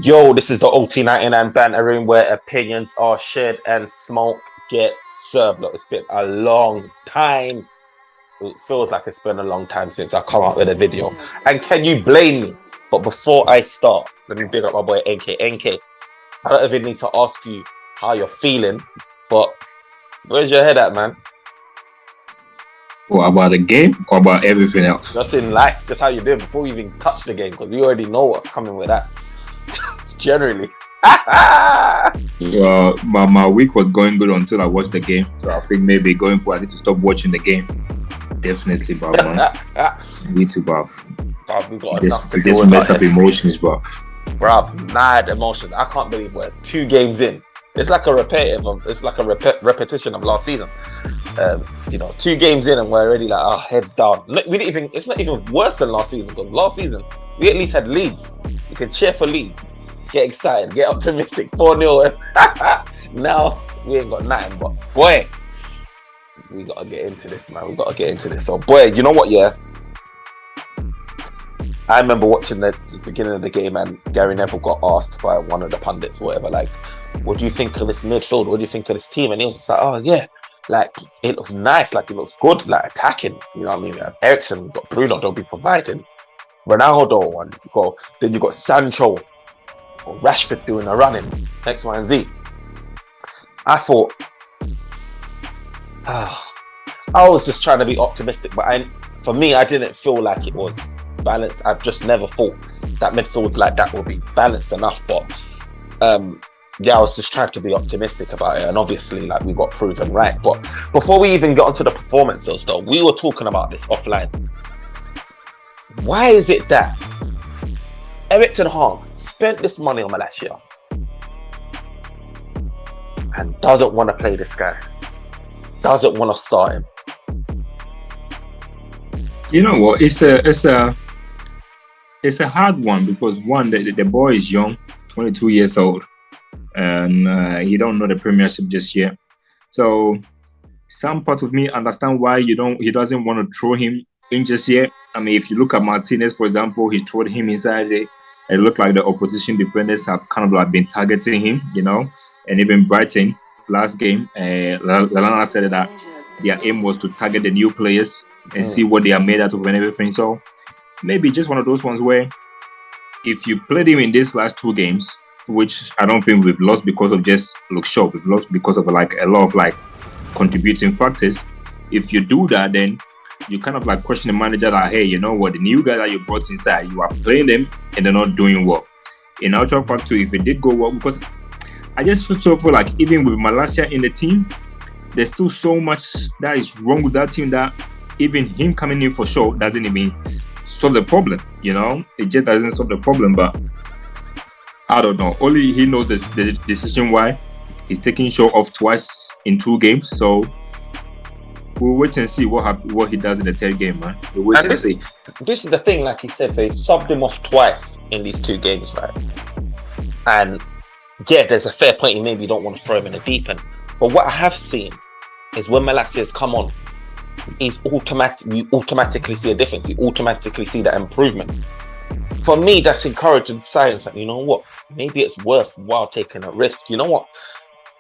Yo, this is the OT99 Banter Room where opinions are shared and smoke gets served. Look, it's been a long time. It feels like it's been a long time since I come out with a video. And can you blame me? But before I start, let me big up my boy NK. NK, I don't even need to ask you how you're feeling, but where's your head at, man? What about the game or about everything else? Just in life, just how you doing before we even touch the game, because we already know what's coming with that. Generally. Well, my week was going good until I watched the game. So I think maybe going forward, I need to stop watching the game. Definitely, bruv, man. Need to, bruv. We've got This enough to do messed up emotions, bruv. Bruv, mad emotions. I can't believe we're 2 games in. It's like a repetition of last season. 2 games in and we're already like, our heads down. It's not even worse than last season, because last season we at least had leads. You can cheer for leads, get excited, get optimistic, 4-0. Now we ain't got nothing, but boy, we gotta get into this, man. We gotta get into this. So boy, you know what, yeah? I remember watching the beginning of the game and Gary Neville got asked by one of the pundits, whatever, like, what do you think of this midfield? What do you think of this team? And he was just like, oh yeah, like it looks nice, like it looks good, like attacking. You know what I mean? Eriksen, got Bruno, they'll be providing. Ronaldo, and then you got Sancho or Rashford doing the running, X, Y, and Z. I thought, I was just trying to be optimistic, but for me, I didn't feel like it was balanced. I've just never thought that midfields like that would be balanced enough. But I was just trying to be optimistic about it, and obviously, like, we got proven right. But before we even got onto the performances, though, we were talking about this offline. Why is it that Erik ten Hag spent this money on Malacia and doesn't want to play this guy? Doesn't want to start him? You know what? It's a hard one because one, the boy is young, 22 years old, and he don't know the Premiership just yet. So some part of me understand why he doesn't want to throw him in just yet. I mean, if you look at Martinez, for example, he threw him inside it. It looked like the opposition defenders have kind of like been targeting him, you know. And even Brighton last game, Lalana said that their aim was to target the new players and see what they are made out of and everything. So maybe just one of those ones where if you played him in these last 2 games, which I don't think we've lost because of just look sharp, we've lost because of like a lot of like contributing factors. If you do that, then you kind of like question the manager that, hey, you know what, the new guys that you brought inside, you are playing them and they're not doing well. In actual fact, too, if it did go well, because I just feel like even with Malacia in the team, there's still so much that is wrong with that team that even him coming in for sure doesn't even solve the problem, you know? It just doesn't solve the problem, but I don't know. Only he knows the decision why he's taking Shaw off twice in 2 games, so we'll wait and see what he does in the 3rd game, man. We'll wait and see. This is the thing, like he said, they subbed him off twice in these 2 games, right? And yeah, there's a fair point. You maybe don't want to throw him in the deep end. But what I have seen is when Malacia's come on, you automatically see a difference. You automatically see that improvement. For me, that's encouraging signs that, you know what, maybe it's worthwhile taking a risk. You know what?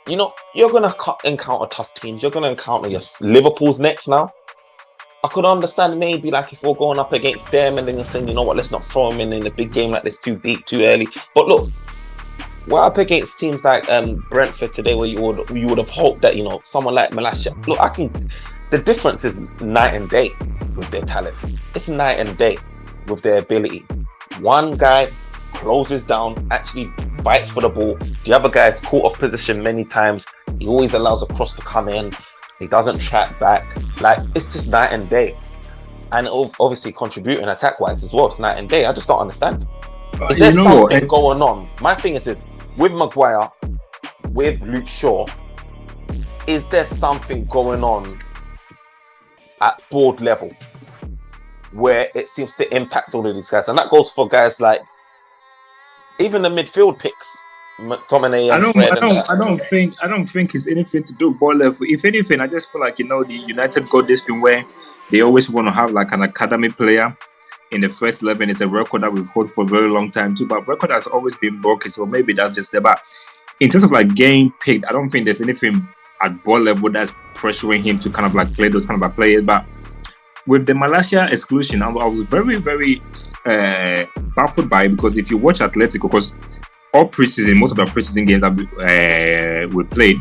You know, you're going to encounter tough teams. You're going to encounter your Liverpool's next now. I could understand maybe like if we're going up against them and then you're saying, you know what, let's not throw him in a big game like this too deep, too early. But look, we're up against teams like Brentford today where you would have hoped that, you know, someone like Malacia. Look, the difference is night and day with their talent. It's night and day with their ability. One guy closes down, actually fights for the ball. The other guy is caught off position many times. He always allows a cross to come in. He doesn't track back. Like, it's just night and day. And obviously contributing attack-wise as well. It's night and day. I just don't understand. Is there something going on? My thing is this, with Maguire, with Luke Shaw, is there something going on at board level where it seems to impact all of these guys? And that goes for guys like even the midfield picks, McTominay and I don't think it's anything to do with board level. If anything, I just feel like, you know, the United got this thing where they always want to have like an academy player in the first 11 is a record that we've held for a very long time too. But record has always been broken, so maybe that's just it. But in terms of like getting picked, I don't think there's anything at ball level that's pressuring him to kind of like play those kind of like players. But with the Malaysia exclusion, I was very, very baffled by it, because if you watch Atletico, because all preseason, most of the preseason games that we played,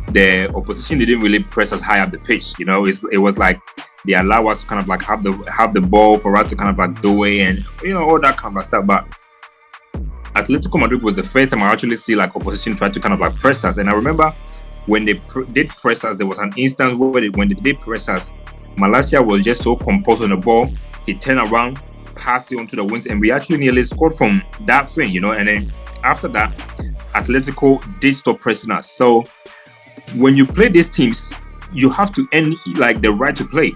the opposition didn't really press us high up the pitch. You know, it was like they allow us to kind of like have the ball for us to kind of like do it, and you know, all that kind of stuff. But Atletico Madrid was the first time I actually see like opposition try to kind of like press us. And I remember when they did press us, there was an instance where when they did press us, Malaysia was just so composed on the ball. He turned around, passed it onto the wings, and we actually nearly scored from that thing, you know. And then after that, Atletico did stop pressing us. So when you play these teams, you have to earn like the right to play.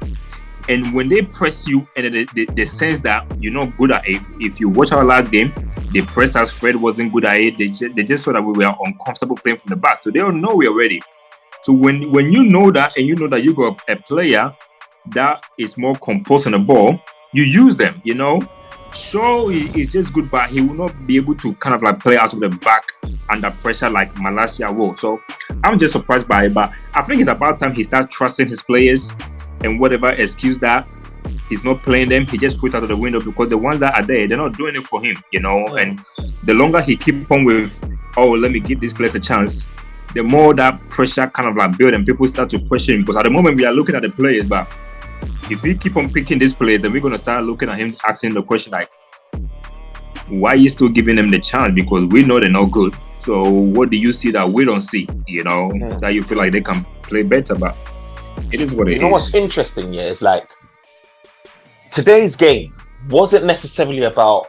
And when they press you, and they sense that you're not good at it. If you watch our last game, they pressed us. Fred wasn't good at it. They just saw that we were uncomfortable playing from the back. So they don't know we are ready. So when you know that, and you know that you got a player that is more composed on the ball, you use them, you know. Sure, he's just good, but he will not be able to kind of like play out of the back under pressure like Malaysia will. So I'm just surprised by it, but I think it's about time he starts trusting his players, and whatever excuse that he's not playing them, he just threw it out of the window, because the ones that are there, they're not doing it for him, you know. And the longer he keep on with, oh, let me give this players a chance, the more that pressure kind of like build, and people start to question him. Because at the moment we are looking at the players, but if we keep on picking this player, then we're going to start looking at him, asking the question like, why are you still giving them the chance? Because we know they're not good. So what do you see that we don't see, you know, that you feel like they can play better? But it is what it is. You know what's interesting, yeah, is like today's game wasn't necessarily about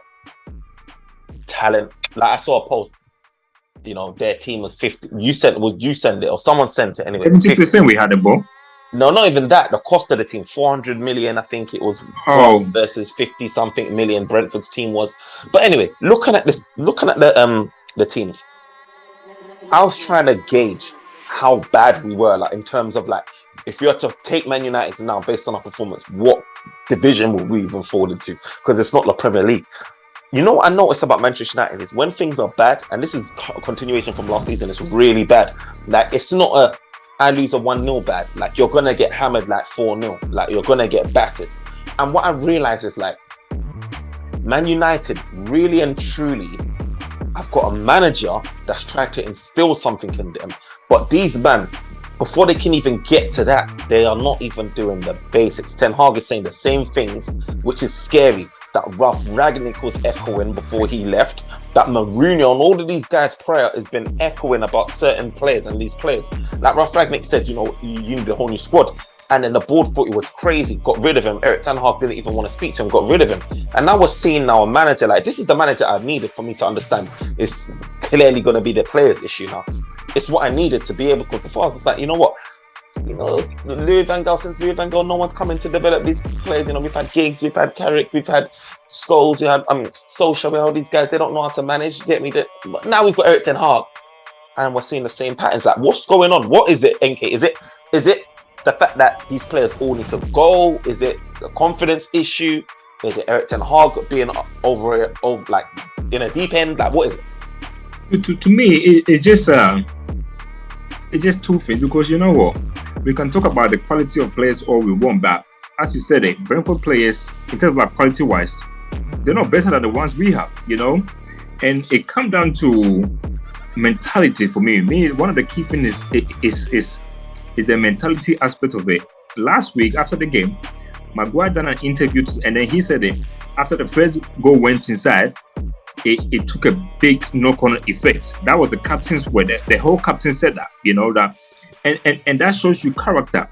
talent. Like I saw a post, you know, their team was 50. You sent it, or someone sent it anyway. 70% we had the ball. No, not even that. The cost of the team, 400 million, I think it was, versus 50 something million Brentford's team was. But anyway, looking at the teams, I was trying to gauge how bad we were, like in terms of like, if you had to take Man United now based on our performance, what division would we even fall into? Because it's not the Premier League. You know what I noticed about Manchester United is when things are bad, and this is a continuation from last season, it's really bad. Like it's not I lose a 1-0 bad. Like you're gonna get hammered like 4-0. Like you're gonna get battered. And what I realized is like Man United really and truly have got a manager that's trying to instill something in them. But these men, before they can even get to that, they are not even doing the basics. Ten Hag is saying the same things, which is scary. That Ralph Ragnick was echoing before he left. That Mourinho and all of these guys prior has been echoing about certain players and these players. Like Ralph Ragnick said, you know, you need a whole new squad. And then the board thought it was crazy, got rid of him. Erik Ten Hag didn't even want to speak to him, got rid of him. And now we're seeing now a manager, like this is the manager I needed for me to understand it's clearly going to be the players' issue now. It's what I needed to be able to, before I was just like, you know what? You know, Louis van Gaal, since Louis van Gaal, no one's coming to develop these players. You know, we've had Giggs, we've had Carrick, we've had Scholes, we had Solskjaer, we had all these guys, they don't know how to manage. Get me? But now we've got Erik Ten Hag, and we're seeing the same patterns. Like, what's going on? What is it, NK? Is it the fact that these players all need to go? Is it a confidence issue? Is it Erik Ten Hag being over like in a deep end? Like, what is it? To me, it's just two things, because you know what? We can talk about the quality of players all we want, but as you said, Brentford players, in terms of like quality-wise, they're not better than the ones we have, you know? And it comes down to mentality for me. One of the key things is the mentality aspect of it. Last week, after the game, Maguire done an interview, and then he said it, after the first goal went inside, it took a big knock-on effect. That was the captain's word. The whole captain said that, you know, that, and that shows you character.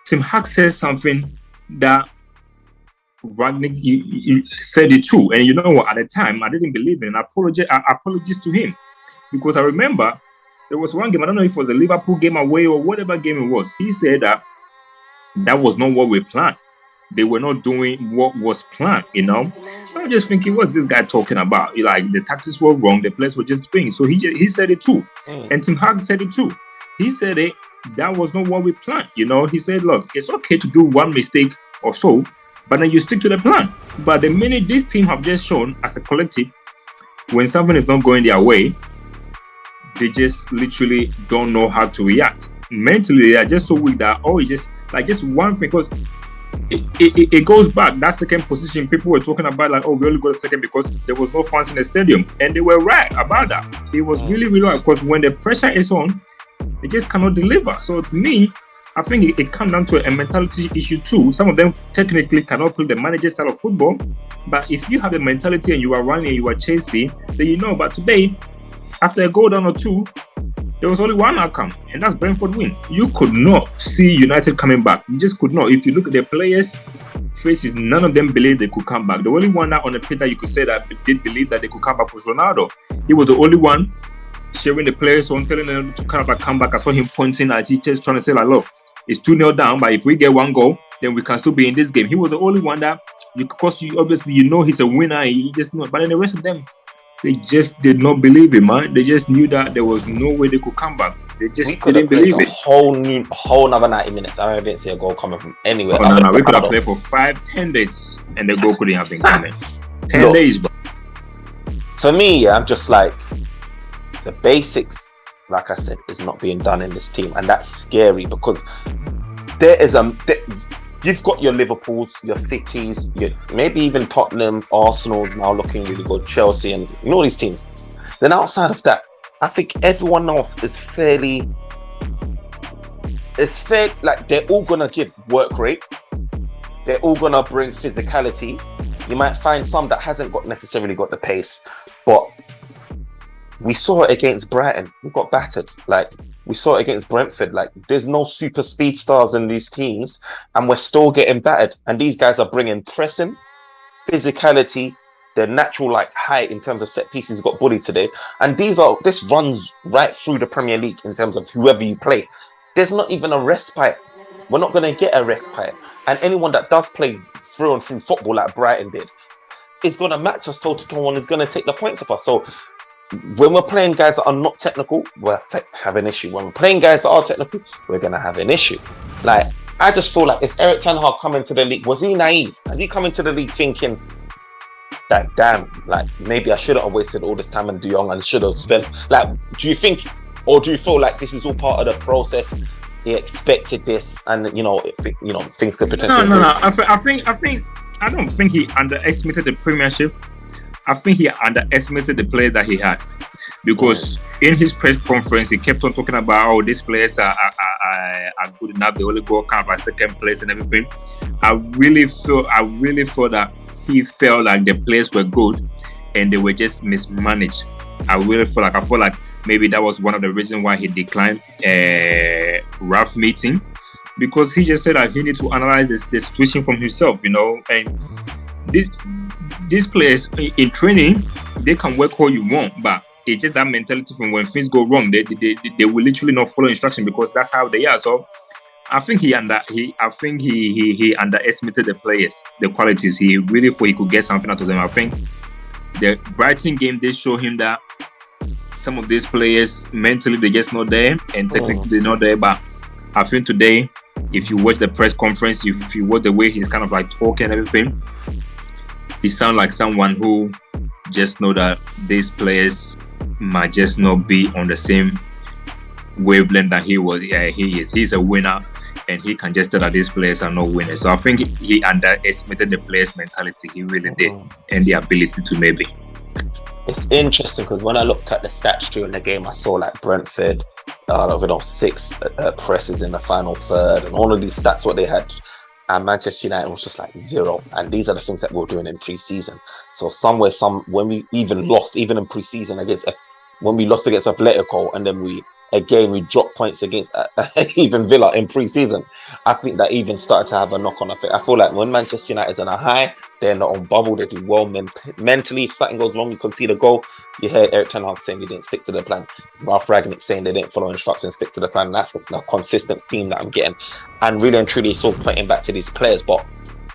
Tim Hag says something that Ragnick you said it too, and you know what? At the time, I didn't believe it, and apologies to him, because I remember there was one game. I don't know if it was a Liverpool game away or whatever game it was. He said that was not what we planned. They were not doing what was planned, you know. So I'm just thinking, what's this guy talking about? Like the tactics were wrong, the players were just doing. So he said it too, and Tim Hag said it too. He said it. That was not what we planned, you know. He said, look, it's okay to do one mistake or so, but then you stick to the plan. But the minute this team have just shown as a collective, when something is not going their way, they just literally don't know how to react. Mentally, they are just so weak that just one thing, because it goes back. That second position, people were talking about like, we only got a second because there was no fans in the stadium, and they were right about that. It was really, really hard, because when the pressure is on, they just cannot deliver. So to me, I think it comes down to a mentality issue too. Some of them technically cannot play the manager style of football, but if you have the mentality and you are running and you are chasing, then you know. But today, after a goal down or two, there was only one outcome, and that's Brentford win. You could not see United coming back. You just could not. If you look at the players' faces, none of them believed they could come back. The only one that on the pitch that you could say that did believe that they could come back was Ronaldo. He was the only one sharing the players on, telling them to kind of come back. I saw him pointing at teachers, trying to say like, look, it's 2-0 down, but if we get one goal, then we can still be in this game. He was the only one that, because obviously he's a winner, he just know. But then the rest of them, they just did not believe it, man. They just knew that there was no way they could come back. They just didn't believe it. Whole another 90 minutes. I didn't see a goal coming from anywhere. No. We could have played for 5-10 days, and the goal couldn't have been coming. 10 days, bro. For me, I'm just like, the basics, like I said, is not being done in this team, and that's scary, because you've got your Liverpools, your Cities, maybe even Tottenham's, Arsenal's now looking really good, Chelsea, and all these teams. Then outside of that, I think everyone else is fairly. It's fair, like they're all gonna give work rate. They're all gonna bring physicality. You might find some that hasn't necessarily got the pace, but we saw it against Brighton. We got battered. Like, we saw it against Brentford. Like, there's no super speed stars in these teams, and we're still getting battered. And these guys are bringing pressing, physicality, their natural like height in terms of set pieces. Got bullied today, and this runs right through the Premier League in terms of whoever you play. There's not even a respite. We're not going to get a respite, and anyone that does play through and through football like Brighton did is going to match us toe to toe and is going to take the points off us. So when we're playing guys that are not technical, we'll have an issue. When we're playing guys that are technical, we're going to have an issue. Like, I just feel like, is Erik ten Hag coming to the league? Was he naive? Has he come into the league thinking that, damn, like, maybe I shouldn't have wasted all this time in De Jong and should have spent, like, do you think, or do you feel like this is all part of the process? He expected this, and things could potentially. No. I don't think he underestimated the Premiership. I think he underestimated the players that he had, because in his press conference he kept on talking about these players are good enough. They only go kind of like second place and everything. I really feel that he felt like the players were good and they were just mismanaged. I feel like maybe that was one of the reasons why he declined Ralph meeting, because he just said that he needs to analyze the situation from himself, and these players in training, they can work all you want, but it's just that mentality from when things go wrong, they will literally not follow instruction, because that's how they are. So I think he underestimated the players, the qualities. He really thought he could get something out of them. I think the Brighton game did show him that some of these players mentally they're just not there, and technically they're not there. But I think today, if you watch the press conference, if you watch the way he's kind of like talking and everything, he sounds like someone who just know that these players might just not be on the same wavelength that he was. Yeah, he is. He's a winner, and he can just tell that these players are not winners. So I think he underestimated the players' mentality. He really did, and the ability to maybe. It's interesting because when I looked at the stats during the game, I saw like Brentford, 6 presses in the final third, and all of these stats what they had. And Manchester United was just like 0. And these are the things that we were doing in pre-season. So when we even lost, even in pre-season when we lost against Atletico, and then we dropped points against even Villa in pre-season, I think that even started to have a knock-on effect. I feel like when Manchester United's on a high, they're not on bubble, they do well mentally. If something goes wrong, you concede a goal, you hear Erik ten Hag saying he didn't stick to the plan. Ralph Rangnick saying they didn't follow instructions, stick to the plan. And that's a consistent theme that I'm getting. And really and truly, sort of pointing back to these players. But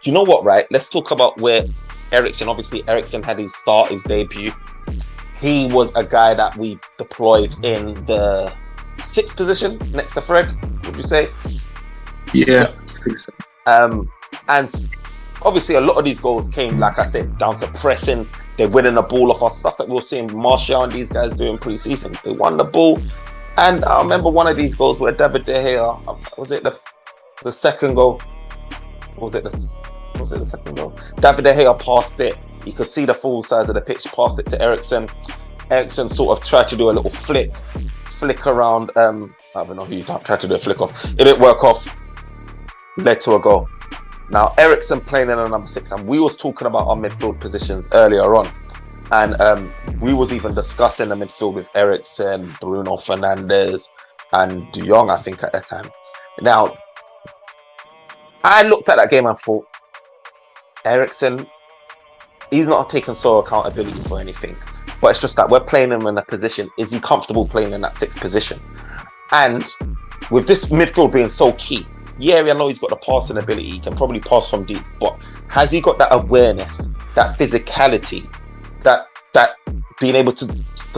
you know what, right? Let's talk about where Eriksen had his debut. He was a guy that we deployed in the 6th position next to Fred, would you say? Yeah, I think so. And obviously a lot of these goals came, like I said, down to pressing. They're winning the ball off our stuff that we were seeing Martial and these guys doing pre-season. They won the ball. And I remember one of these goals where David De Gea, was it the second goal? Was it the second goal? David De Gea passed it. You could see the full size of the pitch, passed it to Eriksen. Eriksen sort of tried to do a little flick around. I don't know who you tried to do a flick off. It didn't work off. Led to a goal. Now Eriksen playing in a number 6, and we was talking about our midfield positions earlier on, and we was even discussing the midfield with Eriksen, Bruno Fernandes, and De Jong, I think at that time. Now, I looked at that game and thought, Eriksen, he's not taking sole accountability for anything. But it's just that we're playing him in a position. Is he comfortable playing in that 6th position? And with this midfield being so key, yeah, I know he's got the passing ability. He can probably pass from deep. But has he got that awareness, that physicality, that being able to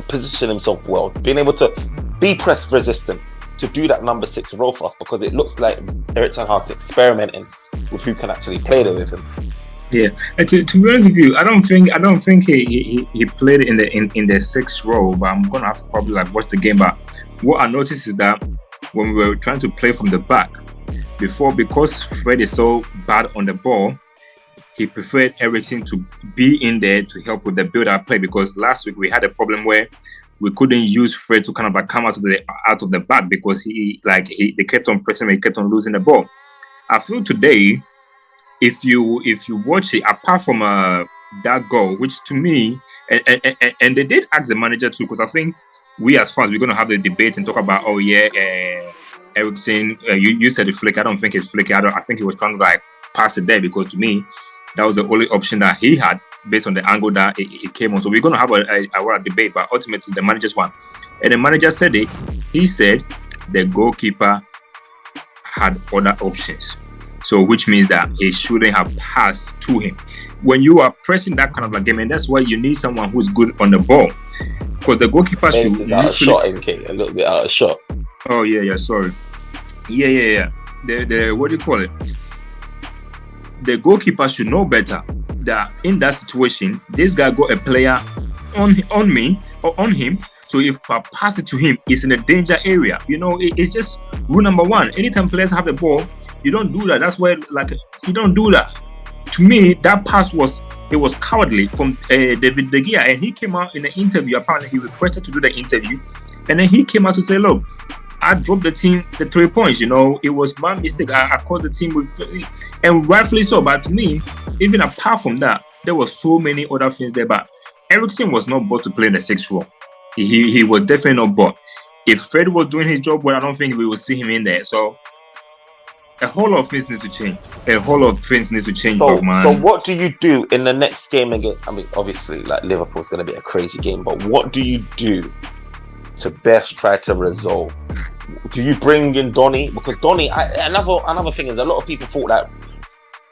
position himself well, being able to be press resistant, to do that number 6 role for us? Because it looks like Erik ten Hag's experimenting with who can actually play there with him. Yeah, and to be honest with you, I don't think he played in the 6th role, but I'm gonna have to probably like watch the game. But what I noticed is that when we were trying to play from the back before, because Fred is so bad on the ball, he preferred Eriksen to be in there to help with the build-up play. Because last week we had a problem where we couldn't use Fred to kind of like come out of the back because they kept on pressing and he kept on losing the ball. I feel today, if you watch it, apart from that goal, which to me, and they did ask the manager too, because I think we as fans, we're going to have the debate and talk about, Eriksen, you said the flick. I don't think it's flicky. I think he was trying to like pass it there, because to me, that was the only option that he had based on the angle that it came on. So we're going to have a debate, but ultimately the manager's won. And the manager said it. He said the goalkeeper had other options. So which means that he shouldn't have passed to him. When you are pressing that kind of a game, and that's why you need someone who's good on the ball. Because the goalkeeper should out of shot, MK, a little bit out of shot. Oh yeah, sorry. Yeah. The what do you call it? The goalkeeper should know better that in that situation, this guy got a player on me or on him. So if I pass it to him, it's in a danger area. You know, it's just rule number 1. Anytime players have the ball, you don't do that. That's why, you don't do that. To me, that pass was cowardly from David De Gea, and he came out in the interview. Apparently, he requested to do the interview, and then he came out to say, "Look, I dropped the team the 3 points. You know, it was my mistake. I caused the team with 3, and rightfully so." But to me, even apart from that, there were so many other things there. But Eriksen was not bought to play in the 6th role. He was definitely not bought. If Fred was doing his job well, I don't think we would see him in there. So a whole lot of things need to change. So what do you do in the next game again? I mean, obviously, like Liverpool's going to be a crazy game, but what do you do to best try to resolve? Do you bring in Donny? Because Donny, another thing is, a lot of people thought that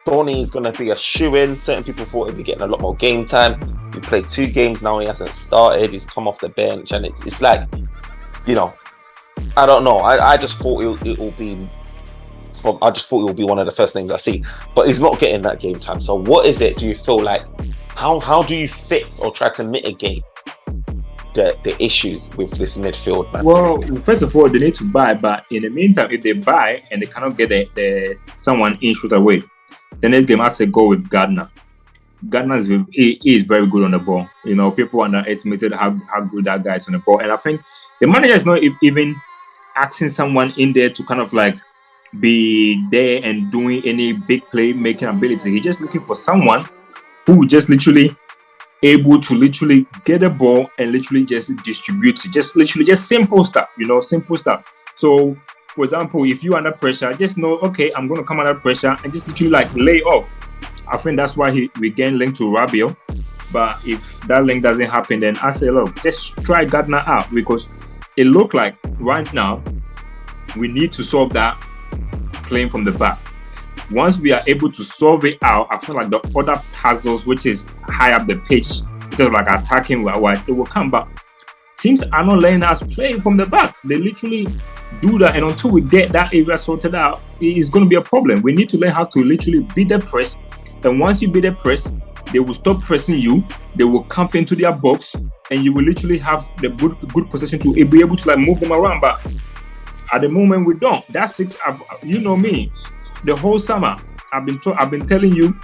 Donny is going to be a shoe-in. Certain people thought he'd be getting a lot more game time. He played 2 games now. He hasn't started. He's come off the bench, and it's like, you know, I don't know. I just thought it will be. I just thought it would be one of the first things I see, but he's not getting that game time. So what is it? Do you feel like how do you fix or try to mitigate the issues with this midfield, man? Well, first of all, they need to buy, but in the meantime, if they buy and they cannot get the someone in straight away, the next game has to go with Gardner. Gardner is very good on the ball. You know, people underestimated how good that guy is on the ball, and I think the manager is not even asking someone in there to kind of like be there and doing any big play making ability. He's just looking for someone who just literally able to literally get the ball and literally just distribute it. Just simple stuff, simple stuff. So for example, if you're under pressure, just know, okay, I'm going to come under pressure and just literally like lay off. I think that's why we get linked to Rabiot. But if that link doesn't happen, then I say, look, just try Gardner out, because it looked like right now we need to solve that playing from the back. Once we are able to solve it out, I feel like the other puzzles, which is high up the pitch, instead of like attacking wise, it will come back. Teams are not letting us play from the back. They literally do that, and until we get that area sorted out, it is going to be a problem. We need to learn how to literally beat the press And once you beat the press, they will stop pressing you. They will camp into their box, and you will literally have the good position to be able to like move them around. But at the moment, we don't. That's 6. You know me. The whole summer, I've been telling you,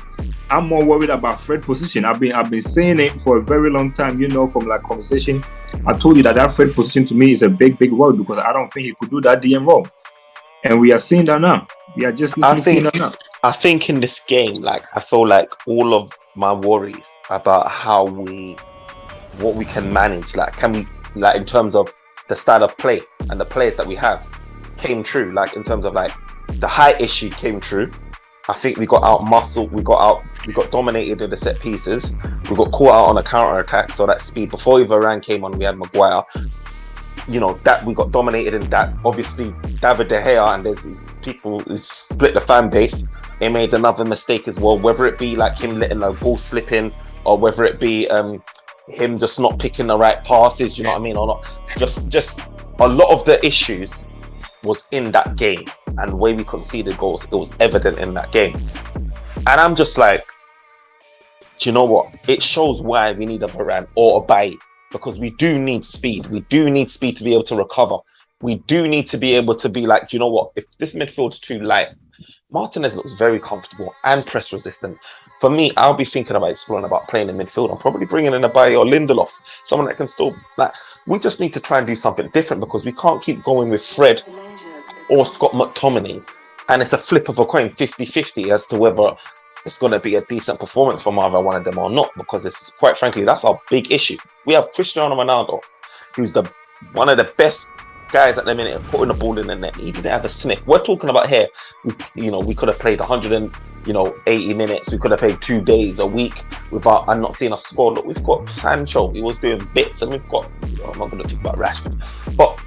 I'm more worried about Fred's position. I've been saying it for a very long time. You know, from like conversation, I told you that Fred position to me is a big worry because I don't think he could do that DM role. And we are seeing that now. We are just literally seeing that now. I think in this game, like I feel like all of my worries about what we can manage, like can we, like in terms of the style of play and the players that we have, came true. Like in terms of like the height issue came true. I think we got out muscled, we got dominated in the set pieces, we got caught out on a counter attack, so that speed. Before Varane came on, we had Maguire. You know, that we got dominated in that. Obviously, David De Gea and there's these people who split the fan base. They made another mistake as well, whether it be like him letting the ball slip in, or whether it be him just not picking the right passes, you know what I mean, or not. Just a lot of the issues was in that game, and the way we conceded goals, it was evident in that game. And I'm just like, do you know what? It shows why we need a Varane or a Bailly, because we do need speed. We do need speed to be able to recover. We do need to be able to be like, do you know what? If this midfield's too light, Martinez looks very comfortable and press resistant. For me, I'll be thinking about exploring about playing in midfield. I'm probably bringing in a Bailly or Lindelof, someone that can still, like, we just need to try and do something different, because we can't keep going with Fred or Scott McTominay, and it's a flip of a coin, 50-50 as to whether it's going to be a decent performance from either one of them or not, because it's, quite frankly, that's our big issue. We have Cristiano Ronaldo, who's one of the best guys at the minute putting the ball in the net. He didn't have a sniff. We're talking about here, we could have played 180 minutes. We could have played 2 days, a week without and not seeing us score. Look, we've got Sancho. He was doing bits, and we've got, I'm not going to talk about Rashford, but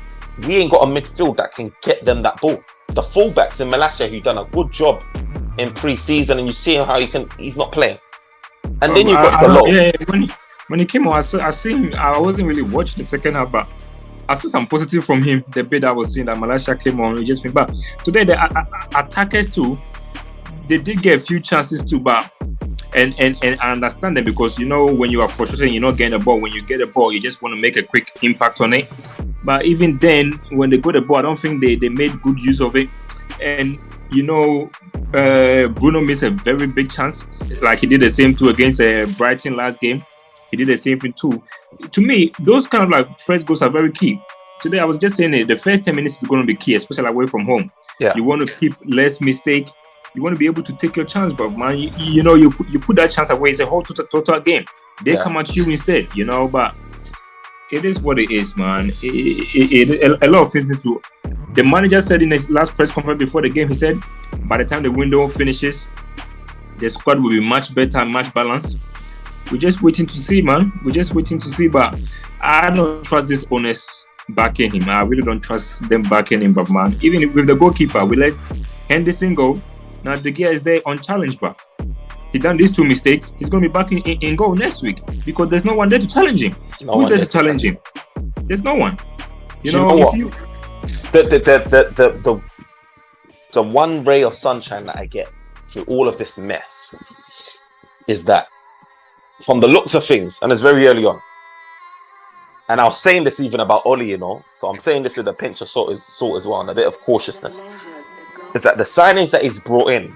we ain't got a midfield that can get them that ball. The fullbacks in Malacia, who've done a good job in pre-season, and you see how he's not playing. And then you've got the low. Yeah, when he came on, I wasn't really watching the second half, but I saw some positive from him. The bit I was seeing that Malacia came on, he just went back. Today, the attackers too, they did get a few chances too, but and I understand them, because when you are frustrated, you're not getting the ball. When you get the ball, you just want to make a quick impact on it. But even then, when they got the ball, I don't think they made good use of it. And Bruno missed a very big chance, like he did the same too against Brighton last game. He did the same thing too. To me, those kind of like first goals are very key. Today, I was just saying the first 10 minutes is going to be key, especially away from home. Yeah. You want to keep less mistake. You want to be able to take your chance, but man, you put that chance away. It's a whole total game. They come at you instead, but it is what it is, man. A lot of things need to. The manager said in his last press conference before the game, he said, by the time the window finishes, the squad will be much better and much balanced. We're just waiting to see, man. We're just waiting to see, but I don't trust these owners backing him. I really don't trust them backing him, but man, even with the goalkeeper, we let Henderson go. Now De Gea is there unchallenged, but he done these 2 mistakes. He's going to be back in goal next week, because there's no one there to challenge him. Who's there to challenge him? There's no one. You know what? The one ray of sunshine that I get through all of this mess is that, from the looks of things, and it's very early on, and I was saying this even about Oli, so I'm saying this with a pinch of salt as well, and a bit of cautiousness, is that the signings that he's brought in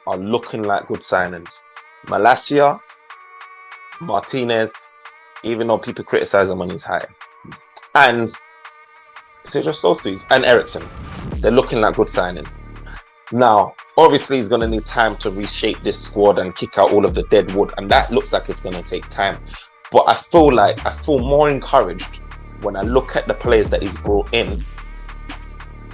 are looking like good signings. Malacia, Martinez, even though people criticize him when he's high, and so just those three, and Eriksen, they're looking like good signings. Now, obviously, he's going to need time to reshape this squad and kick out all of the dead wood, and that looks like it's going to take time. But I feel more encouraged when I look at the players that he's brought in,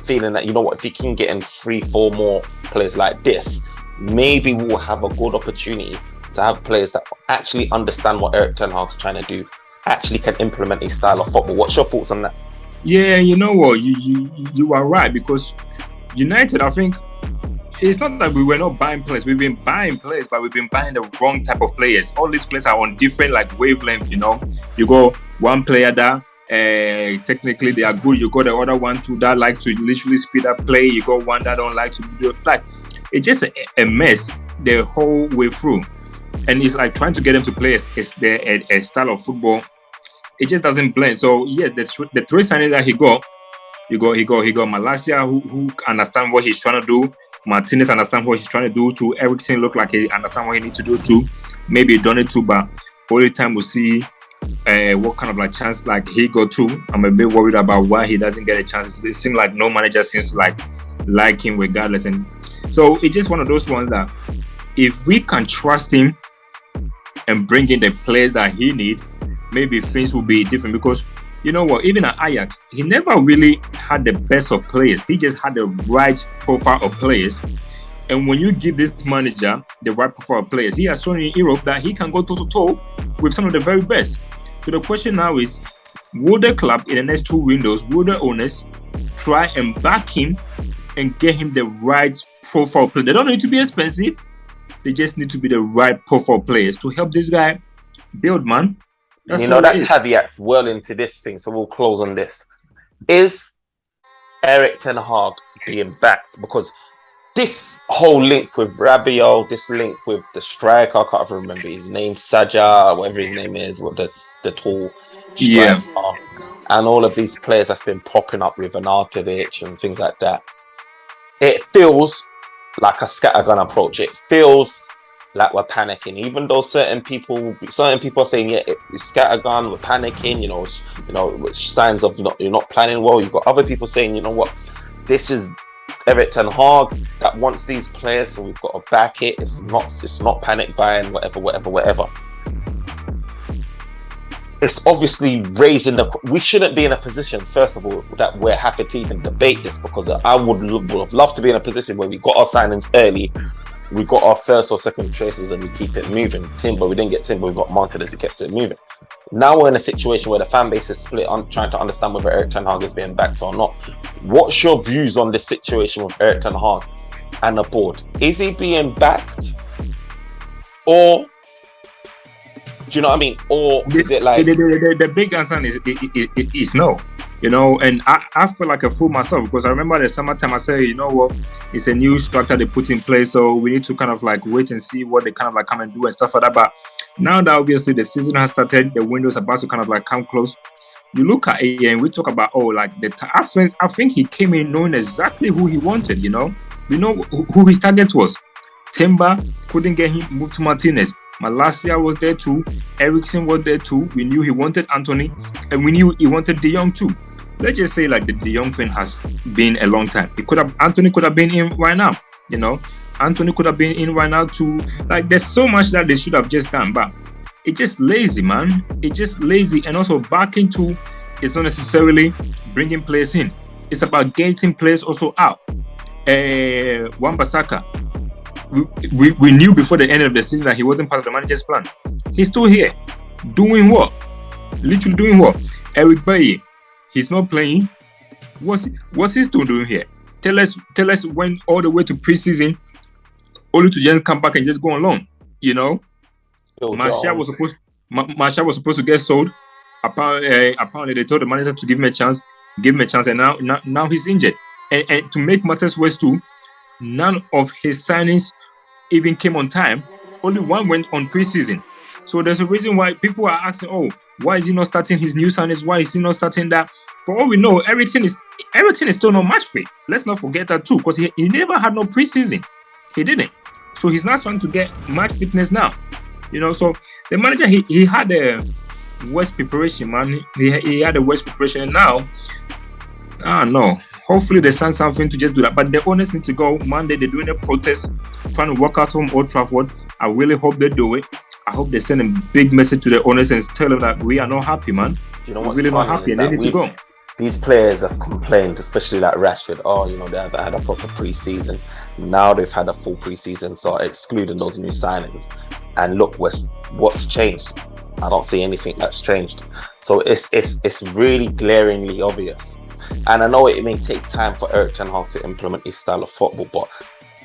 feeling that, if he can get in 3-4 more players like this, maybe we'll have a good opportunity to have players that actually understand what Erik ten Hag's trying to do, actually can implement his style of football. What's your thoughts on that? Yeah, you know what, you are right, because United, I think, it's not that we were not buying players. We've been buying players, but we've been buying the wrong type of players. All these players are on different wavelengths. You go one player that technically they are good. You got the other one too that like to literally speed up play. You got one that don't like to do it. Like, it's just a mess. the whole way through. And it's like trying to get them to play a style of football. It just doesn't blend. So yes, the three signings that he got Malaysia who understand what he's trying to do. Martinez understand what he's trying to do too. Eriksen look like he understand what he needs to do too. Maybe done it too, but only time we'll see what kind of like chance like he got to. I'm a bit worried about why he doesn't get a chance. It seems like no manager seems to like him regardless. And so it's just one of those ones that if we can trust him and bring in the players that he need, maybe things will be different. Because you know what, even at Ajax, he never really had the best of players. He just had the right profile of players. And when you give this manager the right profile of players, he has shown in Europe that he can go toe-to-toe with some of the very best. So the question now is, will the club in the next 2 windows, will the owners try and back him and get him the right profile player? They don't need to be expensive. They just need to be the right profile players to help this guy build, man. That's that caveats well into this thing, so we'll close on this. Is Erik ten Hag being backed? Because this whole link with Rabiot, this link with the striker, I can't even remember his name, Saja, whatever his name is, with the tall striker, and all of these players that's been popping up with Arnautovic and things like that. It feels like a scattergun approach. It feels like we're panicking, even though certain people are saying, yeah, it's scattergun, we're panicking, which signs of you're not planning well. You've got other people saying, you know what, this is Erik ten Hag that wants these players, so we've got to back it. It's not panic buying, whatever. It's obviously we shouldn't be in a position, first of all, that we're happy to even debate this, because I would have loved to be in a position where we got our signings early, we got our first or second traces, and we keep it moving. Timber, we didn't get Timber, we got Martinez, who kept it moving. Now we're in a situation where the fan base is split on trying to understand whether Erik ten Hag is being backed or not. What's your views on this situation with Erik ten Hag and the board? Is he being backed, or do you know what I mean? Or is it like the big answer is no. And I feel like a fool myself, because I remember the summertime I said, you know what, it's a new structure they put in place, so we need to kind of like wait and see what they kind of like come and do and stuff like that. But now that obviously the season has started, the window's about to kind of like come close, you look at it and we talk about I think he came in knowing exactly who he wanted. We know who his target was. Timber couldn't get him moved to Martinez. Malaysia was there too. Eriksen was there too. We knew he wanted Anthony, and we knew he wanted De Jong too. Let's just say like the De Jong thing has been a long time. Anthony could have been in right now. Anthony could have been in right now too. Like, there's so much that they should have just done, but it's just lazy, man. It's just lazy, and also backing too. It's not necessarily bringing players in. It's about getting players also out. Wan-Bissaka. We knew before the end of the season that he wasn't part of the manager's plan. He's still here. Doing what? Literally doing what? Eric Bailly, he's not playing. What's he still doing here? Tell us when all the way to preseason, only to just come back and just go on loan. Martial was supposed to get sold. Apparently they told the manager to give him a chance, and now he's injured. And to make matters worse too, none of his signings even came on time. Only one went on preseason. So there's a reason why people are asking, oh, why is he not starting his new signings? Why is he not starting that? For all we know, Everton is still not match fit. Let's not forget that too, because he never had no preseason. He didn't. So he's not trying to get match fitness now. So the manager, he had a worst preparation, man. He had a worst preparation, and now, no. Hopefully they send something to just do that. But the owners need to go. Monday they're doing a protest, trying to walk out from Old Trafford. I really hope they do it. I hope they send a big message to the owners and tell them that we are not happy, man. We're really not happy, and they need to go. These players have complained, especially like Rashford. They haven't had a proper pre-season. Now they've had a full pre-season, so excluding those new signings. And look, what's changed? I don't see anything that's changed. So it's really glaringly obvious. And I know it may take time for Erik ten Hag to implement his style of football, but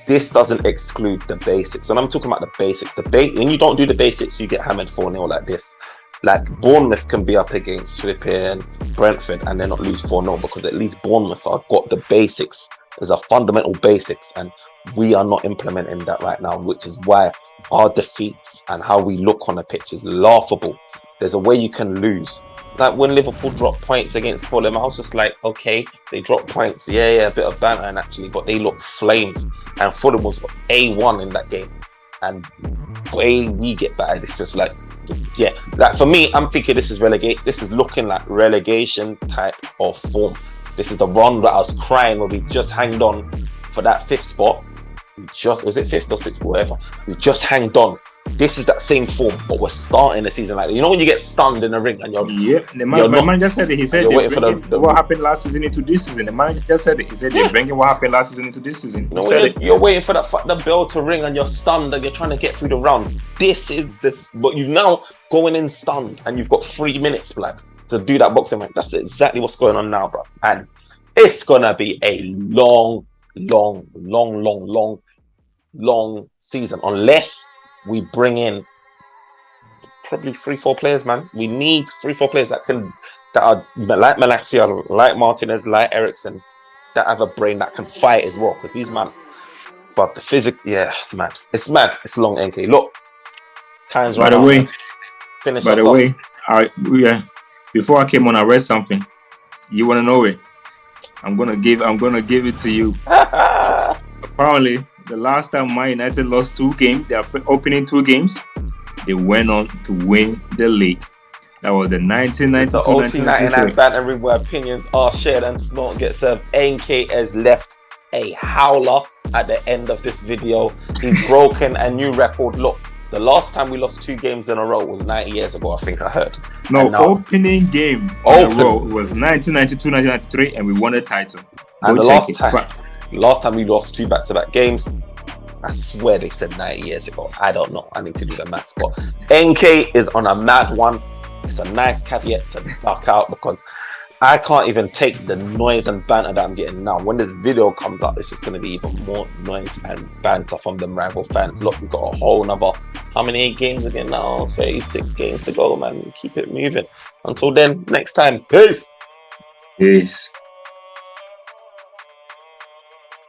this doesn't exclude the basics. And I'm talking about the basics. When you don't do the basics, you get hammered 4-0 like this. Like, Bournemouth can be up against flipping Brentford and then not lose 4-0, because at least Bournemouth have got the basics. There's a fundamental basics. And we are not implementing that right now, which is why our defeats and how we look on the pitch is laughable. There's a way you can lose. Like when Liverpool dropped points against Fulham, I was just like, okay, they dropped points. Yeah, a bit of banter, and actually, but they looked flames. And Fulham was A1 in that game. And way we get battered, it's just like, yeah. Like for me, I'm thinking this is relegate. This is looking like relegation type of form. This is the run that I was crying when we just hanged on for that 5th spot. Was it 5th or 6th, whatever? We just hanged on. This is that same form, but we're starting the season like that. You know when you get stunned in the ring and you're the manager said it. He said they're bringing what happened last season into this season. The manager just said it. He said they're bringing what happened last season into this season. You're waiting for the bell to ring and you're stunned and you're trying to get through the round. This is this, but you've now going in stunned and you've got 3 minutes, like, to do that boxing match. That's exactly what's going on now, bro. And it's gonna be a long season unless we bring in probably 3-4 players, man. We need 3-4 players that are like Malacia, like Martinez, like Ericsson, that have a brain that can fight as well. Because these man, but the physics, yeah, it's mad. It's mad. It's long, NK. Look, time's right. By the way, before I came on, I read something. You want to know it? I'm gonna give it to you. Apparently, the last time Man United lost 2 games, their opening 2 games, they went on to win the league. That was the 1992-1993 Banter Room, where opinions are shared and snort get served. NK has left a howler at the end of this video. He's broken a new record. Look, the last time we lost 2 games in a row was 90 years ago, I think I heard. No, opening game in a row was 1992-1993, and we won the title. And the last time we lost 2 back-to-back games, I swear they said 90 years ago. I don't know. I need to do the maths. But NK is on a mad one. It's a nice caveat to duck out because I can't even take the noise and banter that I'm getting now. When this video comes up, it's just going to be even more noise and banter from them rival fans. Look, we've got a whole another, how many games again now? 36 games to go, man. Keep it moving. Until then, next time. Peace. Peace.